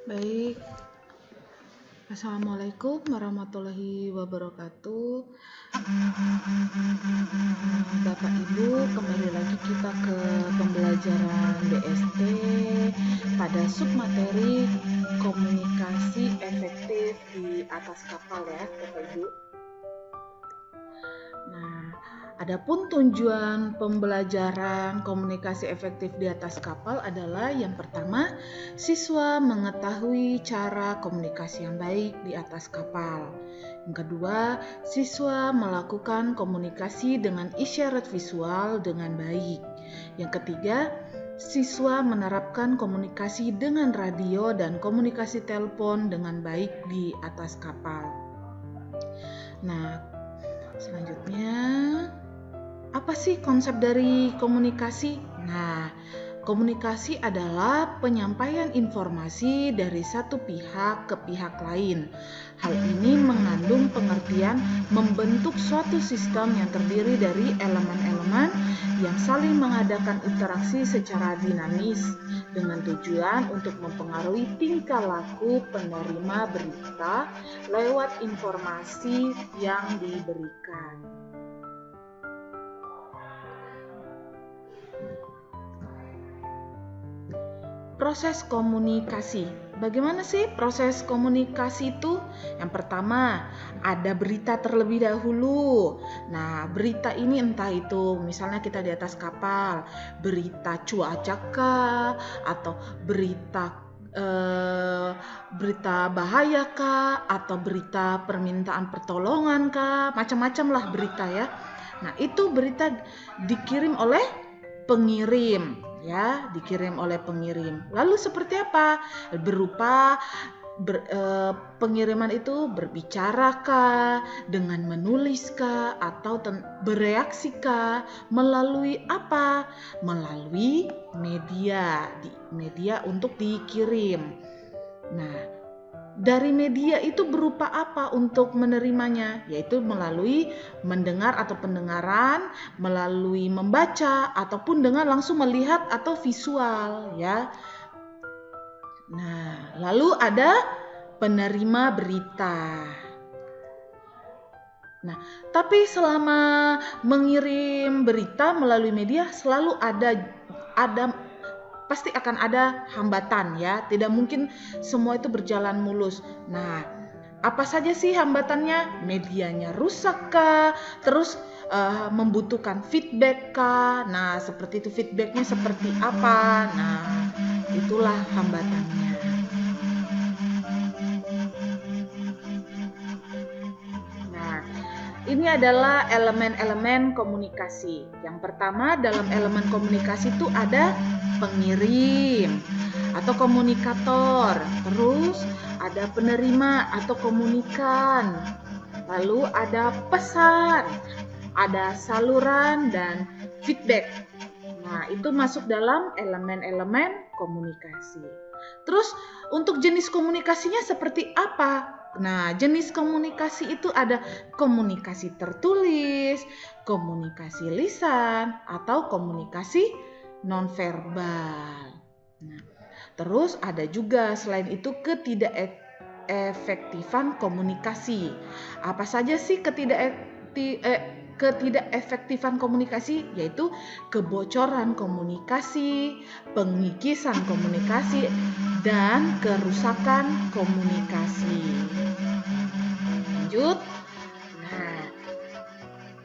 Baik, Assalamualaikum warahmatullahi wabarakatuh. Bapak Ibu, kembali lagi kita ke pembelajaran BST pada submateri komunikasi efektif di atas kapal ya, Bapak Ibu. Nah, adapun tujuan pembelajaran komunikasi efektif di atas kapal adalah yang pertama, siswa mengetahui cara komunikasi yang baik di atas kapal. Yang kedua, siswa melakukan komunikasi dengan isyarat visual dengan baik. Yang ketiga, siswa menerapkan komunikasi dengan radio dan komunikasi telepon dengan baik di atas kapal. Nah, selanjutnya, apa sih konsep dari komunikasi? Nah, komunikasi adalah penyampaian informasi dari satu pihak ke pihak lain. Hal ini mengandung pengertian membentuk suatu sistem yang terdiri dari elemen-elemen yang saling mengadakan interaksi secara dinamis dengan tujuan untuk mempengaruhi tingkah laku penerima berita lewat informasi yang diberikan. Proses komunikasi. Bagaimana sih proses komunikasi itu? Yang pertama, ada berita terlebih dahulu. Nah, berita ini entah itu misalnya kita di atas kapal, berita cuaca kah, atau berita bahaya kah, atau berita permintaan pertolongan kah, macam-macam lah berita ya. Nah, itu berita dikirim oleh pengirim ya, dikirim oleh pengirim. Lalu seperti apa? Berupa pengiriman itu berbicara kah, dengan menulis kah, atau bereaksi kah, melalui apa? Melalui media untuk dikirim. Nah, dari media itu berupa apa untuk menerimanya? Yaitu melalui mendengar atau pendengaran, melalui membaca, ataupun dengan langsung melihat atau visual ya. Nah, lalu ada penerima berita. Nah, tapi selama mengirim berita melalui media selalu ada pasti akan ada hambatan ya. Tidak mungkin semua itu berjalan mulus. Nah, apa saja sih hambatannya? Medianya rusak kah? Terus membutuhkan feedback kah? Nah, seperti itu, feedbacknya seperti apa? Nah, itulah hambatannya. Nah, ini adalah elemen-elemen komunikasi. Yang pertama dalam elemen komunikasi itu ada pengirim atau komunikator. Terus ada penerima atau komunikan. Lalu ada pesan, ada saluran dan feedback. Nah, itu masuk dalam elemen-elemen komunikasi. Terus untuk jenis komunikasinya seperti apa? Nah, jenis komunikasi itu ada komunikasi tertulis, komunikasi lisan, atau komunikasi nonverbal. Nah, terus ada juga selain itu ketidakefektifan komunikasi. Apa saja sih ketidakefektifan komunikasi? Yaitu kebocoran komunikasi, pengikisan komunikasi, dan kerusakan komunikasi. Lanjut. Nah,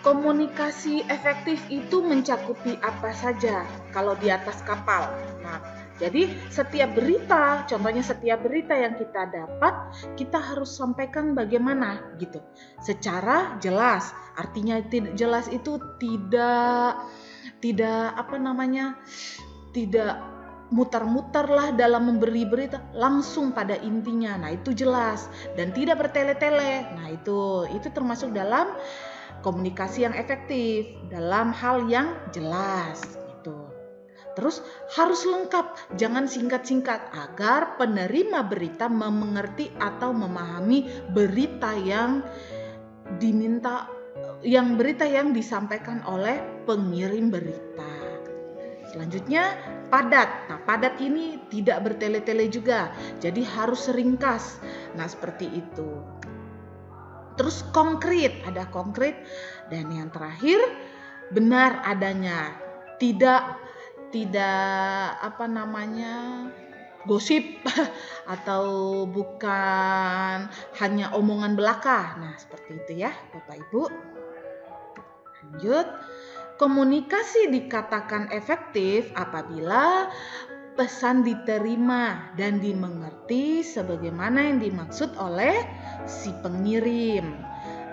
komunikasi efektif itu mencakupi apa saja kalau di atas kapal. Nah, jadi setiap berita, contohnya setiap berita yang kita dapat, kita harus sampaikan bagaimana gitu. Secara jelas. Artinya jelas itu tidak tidak mutar-mutar lah dalam memberi berita, langsung pada intinya. Nah, itu jelas dan tidak bertele-tele. Nah, itu termasuk dalam komunikasi yang efektif dalam hal yang jelas gitu. Terus harus lengkap, jangan singkat-singkat agar penerima berita mengerti atau memahami berita yang diminta, berita yang disampaikan oleh pengirim berita. Selanjutnya padat. Nah, padat ini tidak bertele-tele juga, jadi harus ringkas. Nah, seperti itu. Terus konkret, ada konkret. Dan yang terakhir, benar adanya. Tidak gosip atau bukan hanya omongan belaka. Nah, seperti itu ya, Bapak Ibu. Lanjut. Komunikasi dikatakan efektif apabila pesan diterima dan dimengerti sebagaimana yang dimaksud oleh si pengirim.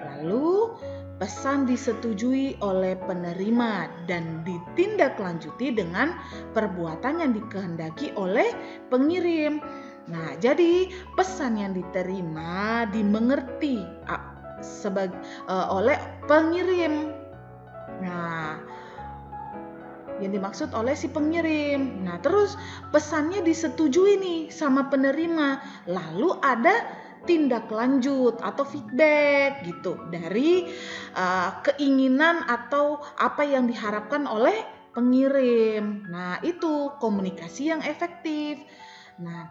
Lalu pesan disetujui oleh penerima dan ditindaklanjuti dengan perbuatan yang dikehendaki oleh pengirim. Nah, jadi pesan yang diterima dimengerti oleh pengirim. Nah, yang dimaksud oleh si pengirim. Nah, terus pesannya disetujui nih sama penerima. Lalu ada tindak lanjut atau feedback gitu dari keinginan atau apa yang diharapkan oleh pengirim. Nah, itu komunikasi yang efektif. Nah,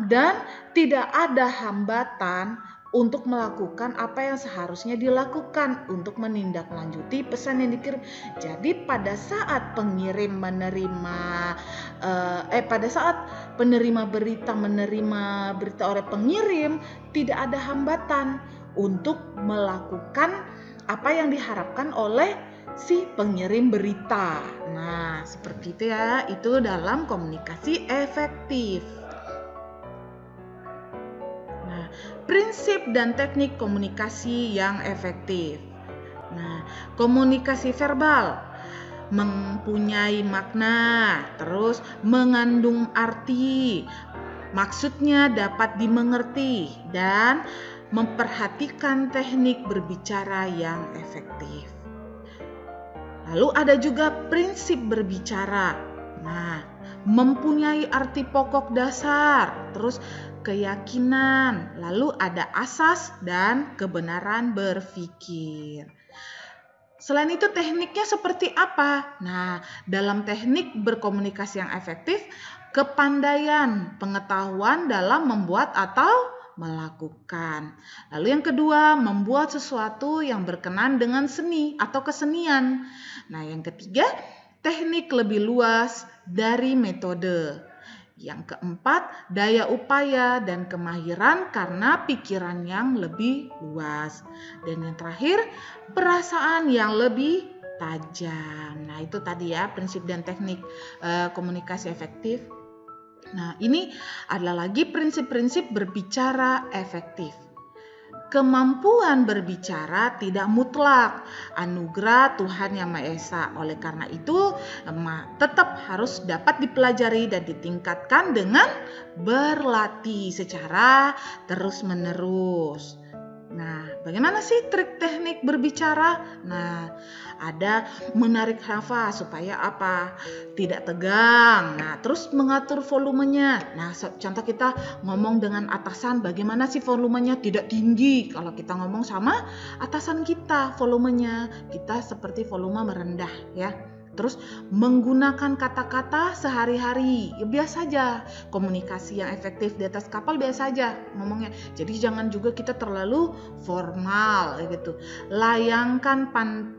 dan tidak ada hambatan untuk melakukan apa yang seharusnya dilakukan untuk menindaklanjuti pesan yang dikirim. Jadi pada saat pengirim pada saat penerima berita menerima berita oleh pengirim, tidak ada hambatan untuk melakukan apa yang diharapkan oleh si pengirim berita. Nah, seperti itu ya, itu dalam komunikasi efektif. Prinsip dan teknik komunikasi yang efektif. Nah, komunikasi verbal mempunyai makna, terus mengandung arti, maksudnya dapat dimengerti, dan memperhatikan teknik berbicara yang efektif. Lalu ada juga prinsip berbicara. Nah, mempunyai arti pokok dasar, terus keyakinan, lalu ada asas dan kebenaran berpikir. Selain itu tekniknya seperti apa? Nah, dalam teknik berkomunikasi yang efektif, kepandaian, pengetahuan dalam membuat atau melakukan. Lalu yang kedua, membuat sesuatu yang berkenan dengan seni atau kesenian. Nah, yang ketiga, teknik lebih luas dari metode. Yang keempat, daya upaya dan kemahiran karena pikiran yang lebih luas. Dan yang terakhir, perasaan yang lebih tajam. Nah, itu tadi ya prinsip dan teknik komunikasi efektif. Nah, ini adalah lagi prinsip-prinsip berbicara efektif. Kemampuan berbicara tidak mutlak, anugerah Tuhan Yang Maha Esa. Oleh karena itu, tetap harus dapat dipelajari dan ditingkatkan dengan berlatih secara terus-menerus. Nah, bagaimana sih trik teknik berbicara? Nah, ada menarik nafas supaya apa? Tidak tegang. Nah, terus mengatur volumenya. Nah, contoh kita ngomong dengan atasan, bagaimana sih volumenya? Tidak tinggi. Kalau kita ngomong sama atasan kita, volumenya kita seperti volume merendah ya. Terus menggunakan kata-kata sehari-hari, ya biasa aja. Komunikasi yang efektif di atas kapal biasa aja ngomongnya. Jadi jangan juga kita terlalu formal gitu. Layangkan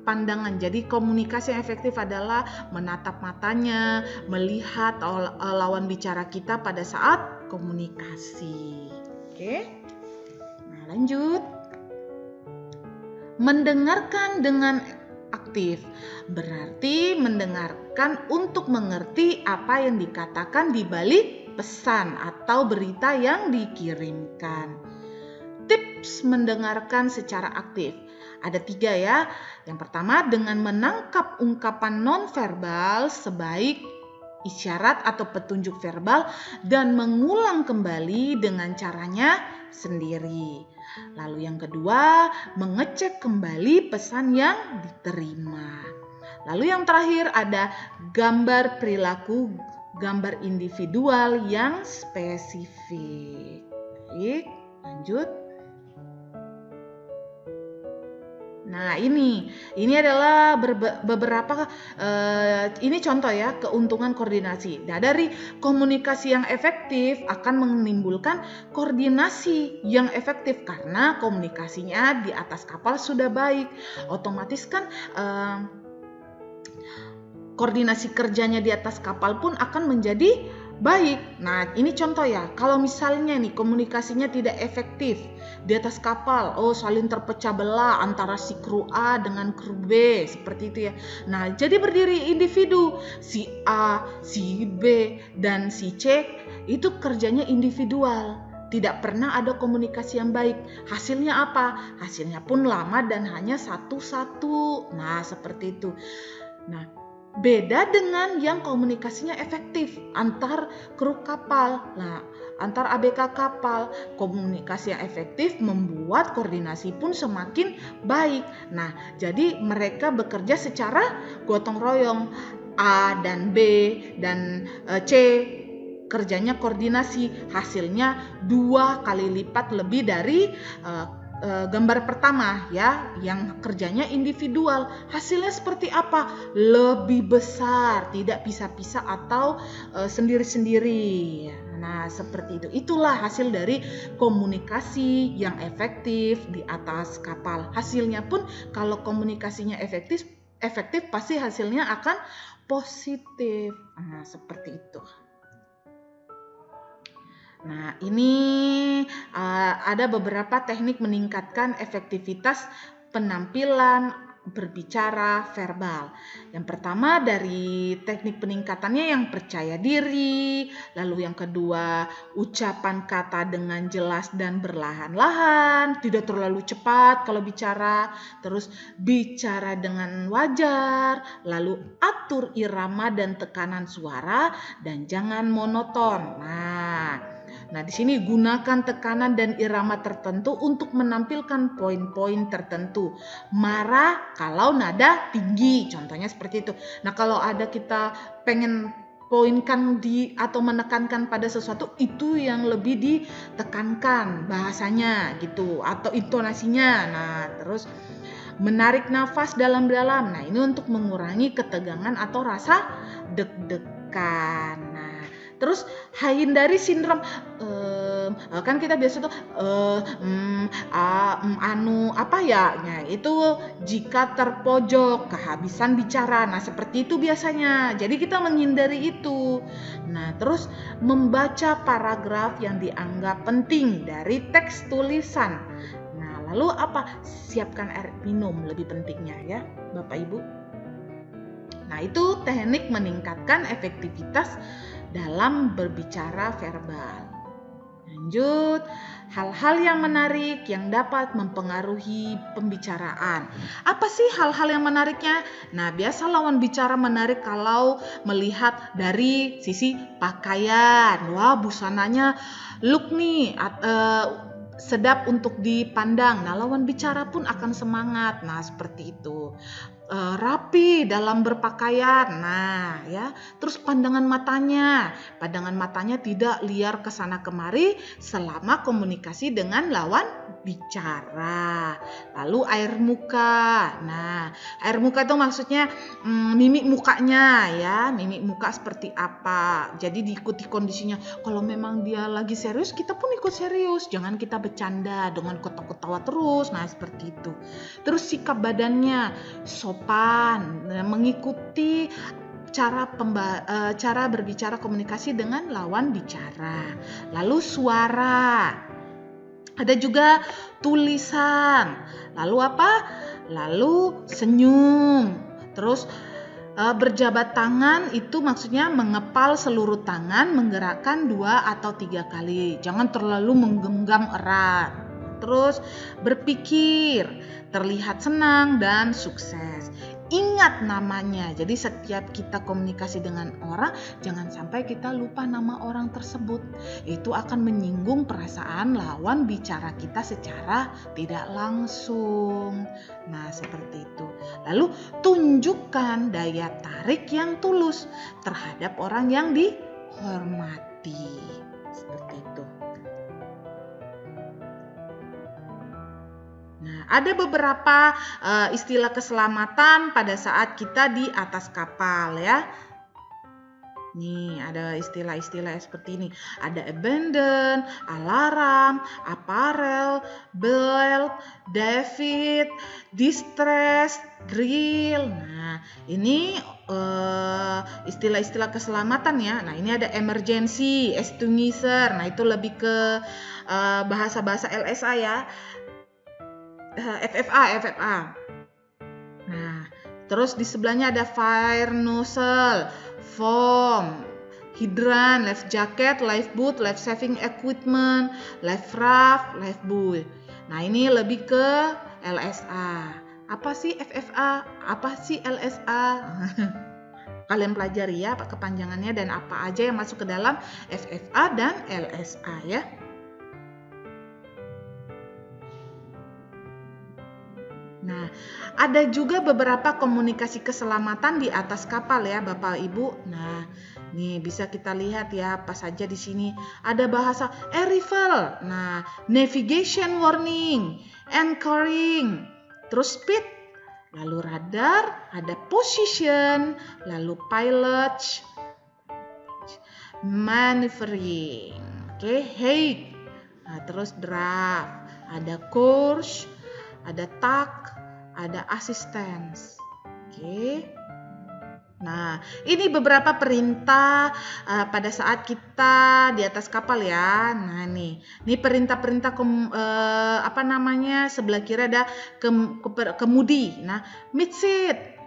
pandangan. Jadi komunikasi yang efektif adalah menatap matanya, melihat lawan bicara kita pada saat komunikasi. Oke. Nah, lanjut. Mendengarkan dengan aktif berarti mendengarkan untuk mengerti apa yang dikatakan di balik pesan atau berita yang dikirimkan. Tips mendengarkan secara aktif ada 3 ya. Yang pertama, dengan menangkap ungkapan nonverbal sebaik isyarat atau petunjuk verbal dan mengulang kembali dengan caranya sendiri. Lalu yang kedua, mengecek kembali pesan yang diterima. Lalu yang terakhir ada gambar perilaku, gambar individual yang spesifik. Baik, lanjut. Nah, ini adalah beberapa ini contoh ya keuntungan koordinasi. Nah, dari komunikasi yang efektif akan menimbulkan koordinasi yang efektif karena komunikasinya di atas kapal sudah baik. Otomatis kan koordinasi kerjanya di atas kapal pun akan menjadi baik. Nah, ini contoh ya. Kalau misalnya nih komunikasinya tidak efektif di atas kapal, saling terpecah belah antara si kru A dengan kru B, seperti itu ya. Nah, jadi berdiri individu, si A, si B, dan si C itu kerjanya individual. Tidak pernah ada komunikasi yang baik. Hasilnya apa? Hasilnya pun lama dan hanya satu-satu. Nah, seperti itu. Nah, beda dengan yang komunikasinya efektif antar kru kapal. Nah, antar ABK kapal, komunikasi yang efektif membuat koordinasi pun semakin baik. Nah, jadi mereka bekerja secara gotong royong. A dan B dan C kerjanya koordinasi, hasilnya 2 kali lipat lebih dari gambar pertama ya, yang kerjanya individual. Hasilnya seperti apa? Lebih besar, tidak pisah-pisah atau sendiri-sendiri. Nah, seperti itu. Itulah hasil dari komunikasi yang efektif di atas kapal. Hasilnya pun kalau komunikasinya efektif pasti hasilnya akan positif. Nah, seperti itu. Nah, ini ada beberapa teknik meningkatkan efektivitas penampilan berbicara verbal. Yang pertama dari teknik peningkatannya yang percaya diri, lalu yang kedua ucapan kata dengan jelas dan berlahan-lahan, tidak terlalu cepat kalau bicara, terus bicara dengan wajar, lalu atur irama dan tekanan suara dan jangan monoton. Nah, di sini gunakan tekanan dan irama tertentu untuk menampilkan poin-poin tertentu. Marah kalau nada tinggi, contohnya seperti itu. Nah, kalau ada kita pengen poinkan atau menekankan pada sesuatu, itu yang lebih ditekankan bahasanya gitu atau intonasinya. Nah, terus menarik nafas dalam-dalam. Nah, ini untuk mengurangi ketegangan atau rasa deg-degan. Nah, terus hindari sindrom kan kita biasa tuh Nah, itu jika terpojok, kehabisan bicara. Nah, seperti itu biasanya. Jadi kita menghindari itu. Nah, terus membaca paragraf yang dianggap penting dari teks tulisan. Nah, lalu apa? Siapkan air minum, lebih pentingnya ya, Bapak Ibu. Nah, itu teknik meningkatkan efektivitas dalam berbicara verbal. Lanjut, hal-hal yang menarik yang dapat mempengaruhi pembicaraan. Apa sih hal-hal yang menariknya? Nah, biasa lawan bicara menarik kalau melihat dari sisi pakaian. Wah, busananya look nih, sedap untuk dipandang. Nah, lawan bicara pun akan semangat. Nah, seperti itu. Rapi dalam berpakaian. Nah, ya. Terus pandangan matanya tidak liar ke sana kemari selama komunikasi dengan lawan bicara. Lalu air muka. Nah, air muka itu maksudnya mimik mukanya ya, mimik muka seperti apa. Jadi diikuti kondisinya. Kalau memang dia lagi serius, kita pun ikut serius. Jangan kita bercanda dengan ketawa-ketawa terus. Nah, seperti itu. Terus sikap badannya sopan, mengikuti cara berbicara komunikasi dengan lawan bicara. Lalu suara. Ada juga tulisan. Lalu apa? Lalu senyum. Terus berjabat tangan itu maksudnya mengepal seluruh tangan, menggerakkan 2 atau 3 kali. Jangan terlalu menggenggam erat. Terus berpikir, terlihat senang dan sukses. Ingat namanya. Jadi setiap kita komunikasi dengan orang, jangan sampai kita lupa nama orang tersebut. Itu akan menyinggung perasaan lawan bicara kita secara tidak langsung. Nah, seperti itu. Lalu tunjukkan daya tarik yang tulus terhadap orang yang dihormati. Seperti itu. Nah, ada beberapa istilah keselamatan pada saat kita di atas kapal ya. Nih, ada istilah-istilah seperti ini. Ada abandon, alarm, apparel, belt, David, distress, drill. Nah, ini istilah-istilah keselamatan ya. Nah, ini ada emergency, extinguisher. Nah, itu lebih ke bahasa-bahasa LSA ya. FFA. Nah, terus di sebelahnya ada fire nozzle, foam, hydrant, life jacket, life boot, life saving equipment, life raft, life buoy. Nah, ini lebih ke LSA. Apa sih FFA? Apa sih LSA? Kalian pelajari ya apa kepanjangannya dan apa aja yang masuk ke dalam FFA dan LSA ya. Nah, ada juga beberapa komunikasi keselamatan di atas kapal ya, Bapak Ibu. Nah, nih bisa kita lihat ya apa saja di sini. Ada bahasa arrival. Nah, navigation warning, anchoring, terus speed, lalu radar, ada position, lalu pilot, maneuvering. Oke, height. Nah, terus draft, ada course, ada tack, ada assistance. Oke. Nah, ini beberapa perintah pada saat kita di atas kapal ya. Nah, ini perintah-perintah sebelah kiri ada kemudi. Nah, midseat,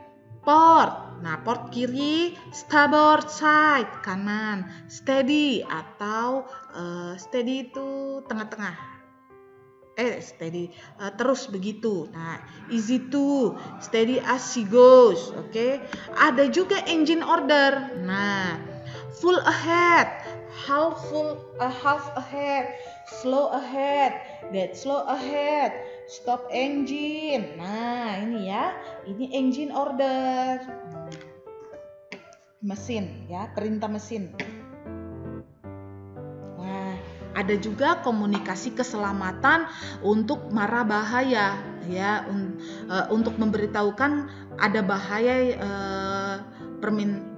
port. Nah, port kiri, starboard side kanan, steady atau steady itu tengah-tengah. Steady terus begitu. Nah, easy to, steady as she goes. Oke. Ada juga engine order. Nah, full ahead, half ahead, slow ahead, dead slow ahead, stop engine. Nah, ini ya. Ini engine order. Mesin ya, perintah mesin. Ada juga komunikasi keselamatan untuk mara bahaya ya, untuk memberitahukan ada bahaya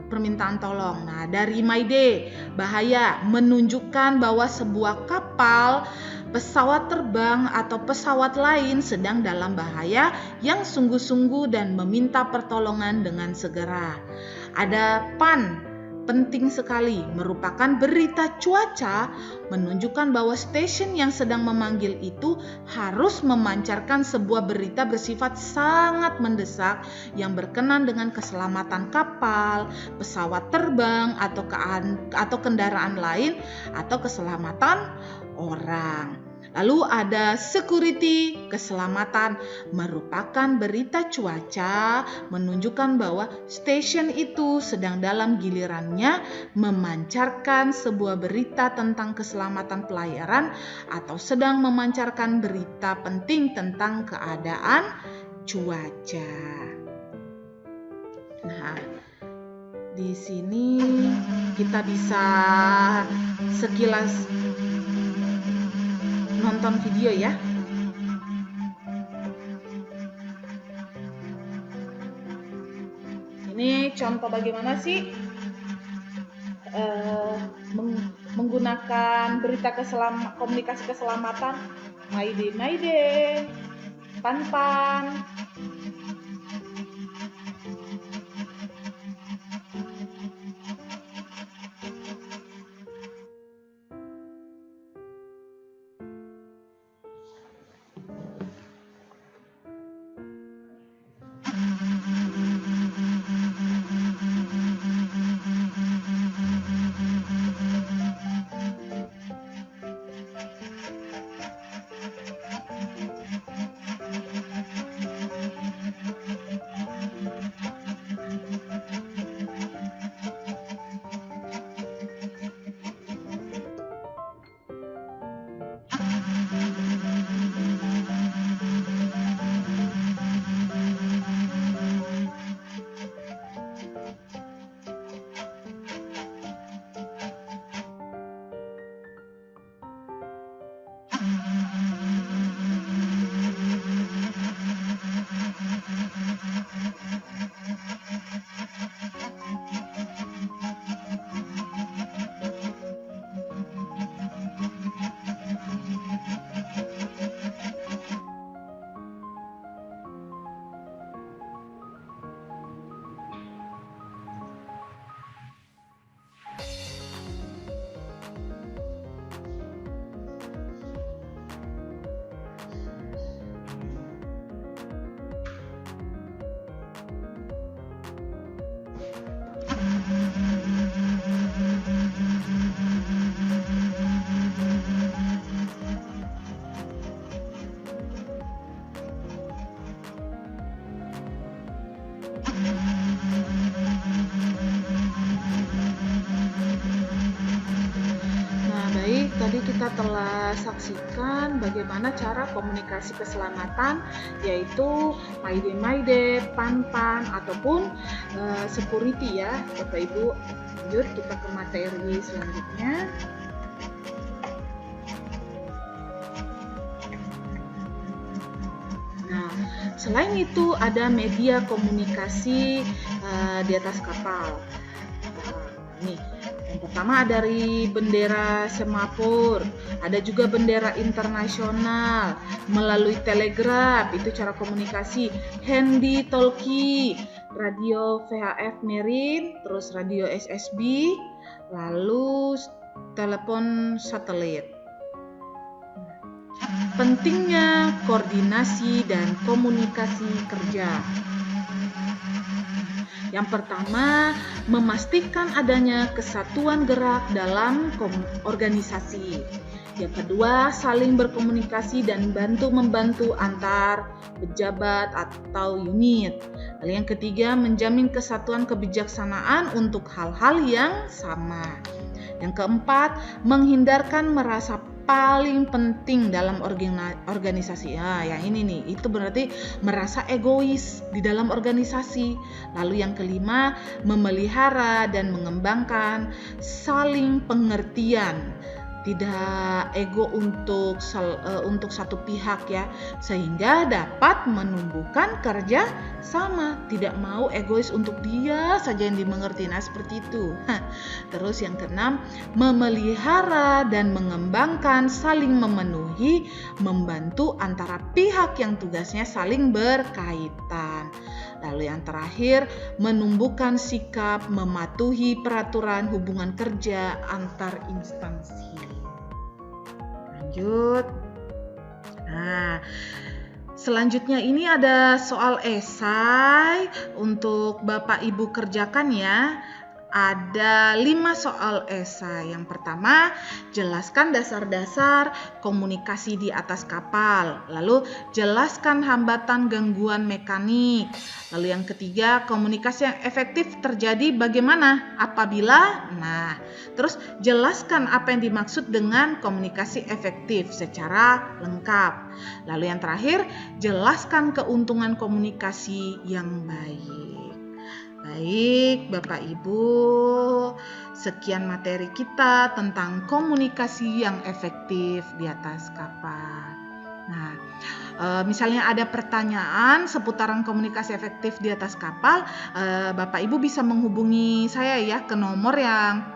permintaan tolong. Nah, dari Mayday, bahaya menunjukkan bahwa sebuah kapal, pesawat terbang atau pesawat lain sedang dalam bahaya yang sungguh-sungguh dan meminta pertolongan dengan segera. Ada PAN, penting sekali, merupakan berita cuaca menunjukkan bahwa stasiun yang sedang memanggil itu harus memancarkan sebuah berita bersifat sangat mendesak yang berkenan dengan keselamatan kapal, pesawat terbang atau kendaraan lain atau keselamatan orang. Lalu ada security, keselamatan, merupakan berita cuaca menunjukkan bahwa stasiun itu sedang dalam gilirannya memancarkan sebuah berita tentang keselamatan pelayaran atau sedang memancarkan berita penting tentang keadaan cuaca. Nah, di sini kita bisa sekilas nonton video ya. Ini contoh bagaimana sih menggunakan berita komunikasi keselamatan. Mayday, pan. Baik, tadi kita telah saksikan bagaimana cara komunikasi keselamatan, yaitu Mayday, Pan, ataupun security ya, Bapak Ibu. Lanjut kita ke materi selanjutnya. Nah, selain itu ada media komunikasi di atas kapal. Nih, yang pertama dari bendera semafor, ada juga bendera internasional, melalui telegraf, itu cara komunikasi, handy talkie, radio VHF Marine, terus radio SSB, lalu telepon satelit. Pentingnya koordinasi dan komunikasi kerja. Yang pertama, memastikan adanya kesatuan gerak dalam organisasi. Yang kedua, saling berkomunikasi dan bantu-membantu antar pejabat atau unit. Lalu yang ketiga, menjamin kesatuan kebijaksanaan untuk hal-hal yang sama. Yang keempat, menghindarkan merasa paling penting dalam organisasi. Yang ini nih, itu berarti merasa egois di dalam organisasi. Lalu yang kelima, memelihara dan mengembangkan saling pengertian. Tidak ego untuk satu pihak ya, sehingga dapat menumbuhkan kerja sama. Tidak mau egois untuk dia saja yang dimengerti. Nah, seperti itu. Terus yang keenam, memelihara dan mengembangkan saling memenuhi, membantu antara pihak yang tugasnya saling berkaitan. Lalu yang terakhir, menumbuhkan sikap mematuhi peraturan hubungan kerja antar instansi. Lanjut. Nah, selanjutnya ini ada soal esai untuk Bapak Ibu kerjakan ya. Ada 5 soal esai. Yang pertama, jelaskan dasar-dasar komunikasi di atas kapal. Lalu, jelaskan hambatan gangguan mekanik. Lalu yang ketiga, komunikasi yang efektif terjadi bagaimana? Apabila, terus jelaskan apa yang dimaksud dengan komunikasi efektif secara lengkap. Lalu yang terakhir, jelaskan keuntungan komunikasi yang baik. Baik, Bapak Ibu, sekian materi kita tentang komunikasi yang efektif di atas kapal. Nah, misalnya ada pertanyaan seputaran komunikasi efektif di atas kapal, Bapak Ibu bisa menghubungi saya ya ke nomor yang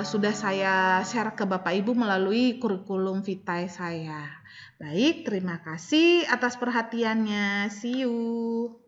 sudah saya share ke Bapak Ibu melalui kurikulum vitae saya. Baik, terima kasih atas perhatiannya. See you.